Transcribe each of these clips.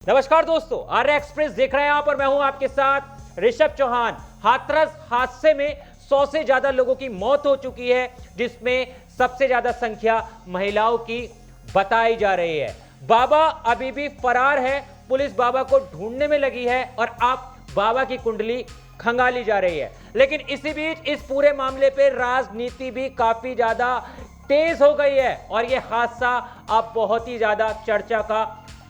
नमस्कार दोस्तों, आर्य एक्सप्रेस देख रहे हैं आप और मैं हूं आपके साथ ऋषभ चौहान। हाथरस हादसे में 100 से ज्यादा लोगों की मौत हो चुकी है, जिसमें सबसे ज्यादा संख्या महिलाओं की बताई जा रही है। बाबा अभी भी फरार है, पुलिस बाबा को ढूंढने में लगी है और अब बाबा की कुंडली खंगाली जा रही है। लेकिन इसी बीच इस पूरे मामले पे राजनीति भी काफी ज्यादा तेज हो गई है और यह हादसा अब बहुत ही ज्यादा चर्चा का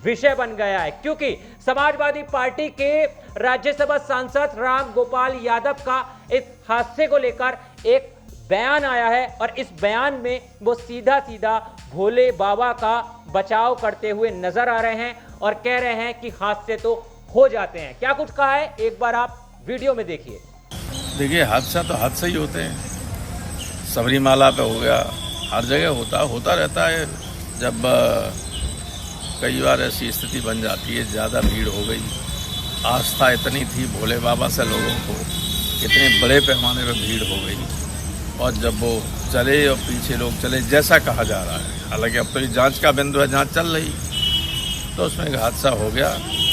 विषय बन गया है, क्योंकि समाजवादी पार्टी के राज्यसभा सांसद राम गोपाल यादव का इस हादसे को लेकर एक बयान आया है और इस बयान में वो सीधा सीधा भोले बाबा का बचाव करते हुए नजर आ रहे हैं और कह रहे हैं कि हादसे तो हो जाते हैं। क्या कुछ कहा है, एक बार आप वीडियो में देखिए। देखिए, हादसा तो हादसा ही होते हैं। सबरीमाला पे हो गया, हर जगह होता रहता है। जब कई बार ऐसी स्थिति बन जाती है, ज़्यादा भीड़ हो गई, आस्था इतनी थी भोले बाबा से लोगों को, इतने बड़े पैमाने पर भीड़ हो गई और जब वो चले और पीछे लोग चले जैसा कहा जा रहा है, हालांकि अब तो ये जांच का बिंदु है, जांच चल रही, तो उसमें एक हादसा हो गया।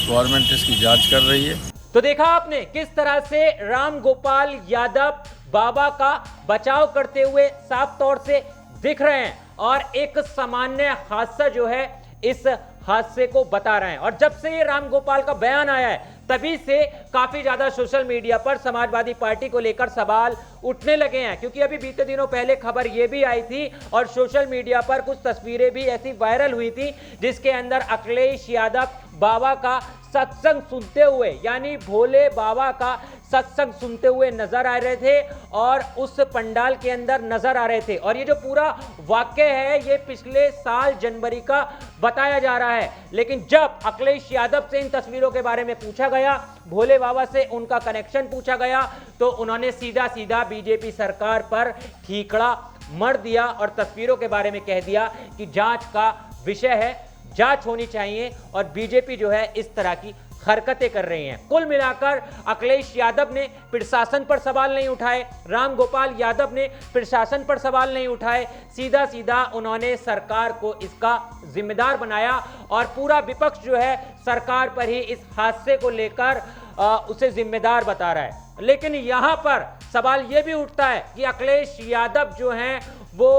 गवर्नमेंट इसकी जांच कर रही है। तो देखा आपने किस तरह से राम गोपाल यादव बाबा का बचाव करते हुए साफ तौर से दिख रहे हैं और एक सामान्य हादसा जो है इस हादसे को बता रहे हैं। और जब से ये राम गोपाल का बयान आया है तभी से काफी ज्यादा सोशल मीडिया पर समाजवादी पार्टी को लेकर सवाल उठने लगे हैं, क्योंकि अभी बीते दिनों पहले खबर यह भी आई थी और सोशल मीडिया पर कुछ तस्वीरें भी ऐसी वायरल हुई थी जिसके अंदर अखिलेश यादव बाबा का सत्संग सुनते हुए, यानी भोले बाबा का सत्संग सुनते हुए नजर आ रहे थे और उस पंडाल के अंदर नजर आ रहे थे। और ये जो पूरा वाक्य है ये पिछले साल जनवरी का बताया जा रहा है। लेकिन जब अखिलेश यादव से इन तस्वीरों के बारे में पूछा गया, भोले बाबा से उनका कनेक्शन पूछा गया, तो उन्होंने सीधा सीधा बीजेपी सरकार पर ठीकड़ा मर दिया और तस्वीरों के बारे में कह दिया कि जांच का विषय है, जांच होनी चाहिए और बीजेपी जो है इस तरह की हरकतें कर रही हैं। कुल मिलाकर अखिलेश यादव ने प्रशासन पर सवाल नहीं उठाए, राम गोपाल यादव ने प्रशासन पर सवाल नहीं उठाए, सीधा सीधा उन्होंने सरकार को इसका जिम्मेदार बनाया और पूरा विपक्ष जो है सरकार पर ही इस हादसे को लेकर उसे जिम्मेदार बता रहा है। लेकिन यहां पर सवाल यह भी उठता है कि अखिलेश यादव जो हैं वो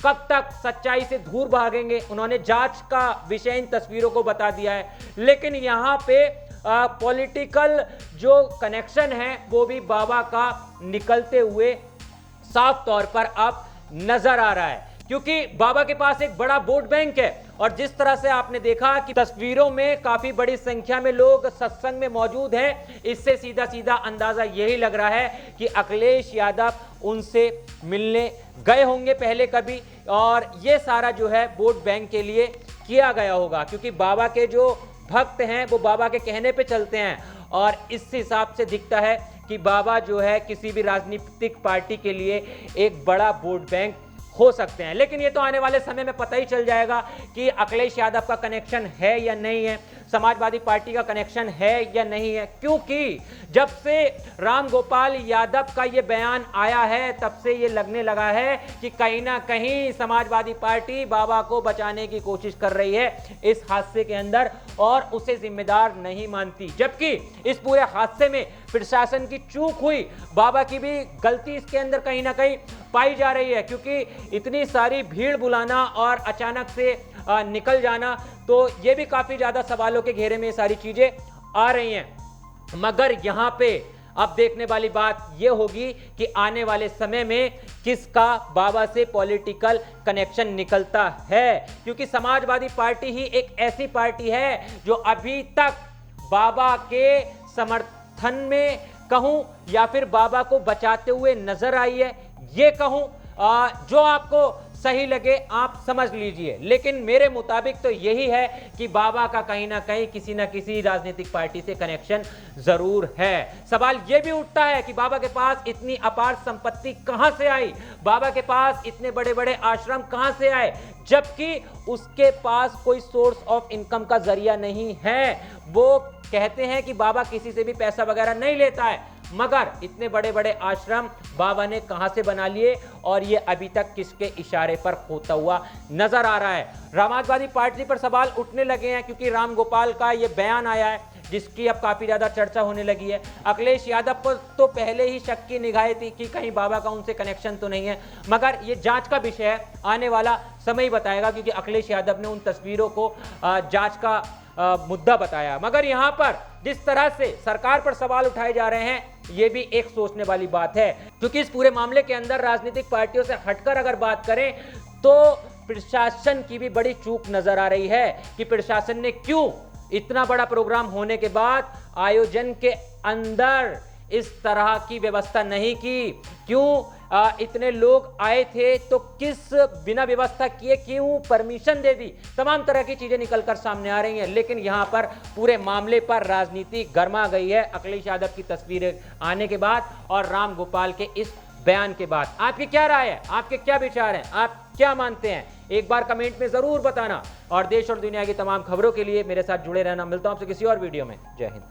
कब तक सच्चाई से दूर भागेंगे। उन्होंने जांच का विषय इन तस्वीरों को बता दिया है, लेकिन यहां पे पॉलिटिकल जो कनेक्शन है वो भी बाबा का निकलते हुए साफ तौर पर अब नजर आ रहा है, क्योंकि बाबा के पास एक बड़ा वोट बैंक है और जिस तरह से आपने देखा कि तस्वीरों में काफी बड़ी संख्या में लोग सत्संग में मौजूद हैं, इससे सीधा सीधा अंदाजा यही लग रहा है कि अखिलेश यादव उनसे मिलने गए होंगे पहले कभी और ये सारा जो है वोट बैंक के लिए किया गया होगा, क्योंकि बाबा के जो भक्त हैं वो बाबा के कहने पे चलते हैं और इस हिसाब से दिखता है कि बाबा जो है किसी भी राजनीतिक पार्टी के लिए एक बड़ा वोट बैंक हो सकते हैं। लेकिन ये तो आने वाले समय में पता ही चल जाएगा कि अखिलेश यादव का कनेक्शन है या नहीं है, समाजवादी पार्टी का कनेक्शन है या नहीं है, क्योंकि जब से राम गोपाल यादव का ये बयान आया है तब से ये लगने लगा है कि कहीं ना कहीं समाजवादी पार्टी बाबा को बचाने की कोशिश कर रही है इस हादसे के अंदर और उसे जिम्मेदार नहीं मानती, जबकि इस पूरे हादसे में प्रशासन की चूक हुई, बाबा की भी गलती इसके अंदर कहीं ना कहीं पाई जा रही है, क्योंकि इतनी सारी भीड़ बुलाना और अचानक से निकल जाना, तो ये भी काफी ज्यादा सवालों के घेरे में ये सारी चीजें आ रही हैं। मगर यहां पे अब देखने वाली बात यह होगी कि आने वाले समय में किसका बाबा से पॉलिटिकल कनेक्शन निकलता है, क्योंकि समाजवादी पार्टी ही एक ऐसी पार्टी है जो अभी तक बाबा के समर्थन में कहूं या फिर बाबा को बचाते हुए नजर आई है। ये कहूं जो आपको सही लगे आप समझ लीजिए, लेकिन मेरे मुताबिक तो यही है कि बाबा का कहीं ना कहीं किसी ना किसी राजनीतिक पार्टी से कनेक्शन जरूर है। सवाल यह भी उठता है कि बाबा के पास इतनी अपार संपत्ति कहां से आई, बाबा के पास इतने बड़े बड़े आश्रम कहां से आए, जबकि उसके पास कोई सोर्स ऑफ इनकम का जरिया नहीं है। वो कहते हैं कि बाबा किसी से भी पैसा वगैरह नहीं लेता है, मगर इतने बड़े बड़े आश्रम बाबा ने कहां से बना लिए और ये अभी तक किसके इशारे पर होता हुआ नजर आ रहा है। समाजवादी पार्टी पर सवाल उठने लगे हैं क्योंकि राम गोपाल का ये बयान आया है जिसकी अब काफी ज्यादा चर्चा होने लगी है। अखिलेश यादव पर तो पहले ही शक की निगाहें थी कि कहीं बाबा का उनसे कनेक्शन तो नहीं है, मगर ये जांच का विषय है, आने वाला समय ही बताएगा क्योंकि अखिलेश यादव ने उन तस्वीरों को जांच का मुद्दा बताया। मगर यहां पर जिस तरह से सरकार पर सवाल उठाए जा रहे हैं यह भी एक सोचने वाली बात है, क्योंकि इस पूरे मामले के अंदर राजनीतिक पार्टियों से हटकर अगर बात करें तो प्रशासन की भी बड़ी चूक नजर आ रही है कि प्रशासन ने क्यों इतना बड़ा प्रोग्राम होने के बाद आयोजन के अंदर इस तरह की व्यवस्था नहीं की, क्यों इतने लोग आए थे तो किस बिना व्यवस्था किए क्यों परमिशन दे दी। तमाम तरह की चीजें निकलकर सामने आ रही हैं, लेकिन यहां पर पूरे मामले पर राजनीति गर्मा गई है अखिलेश यादव की तस्वीरें आने के बाद और राम गोपाल के इस बयान के बाद। आपकी क्या राय है, आपके क्या विचार हैं, आप क्या मानते हैं, एक बार कमेंट में जरूर बताना और देश और दुनिया की तमाम खबरों के लिए मेरे साथ जुड़े रहना। मिलता हूं आपसे किसी और वीडियो में। जय हिंद।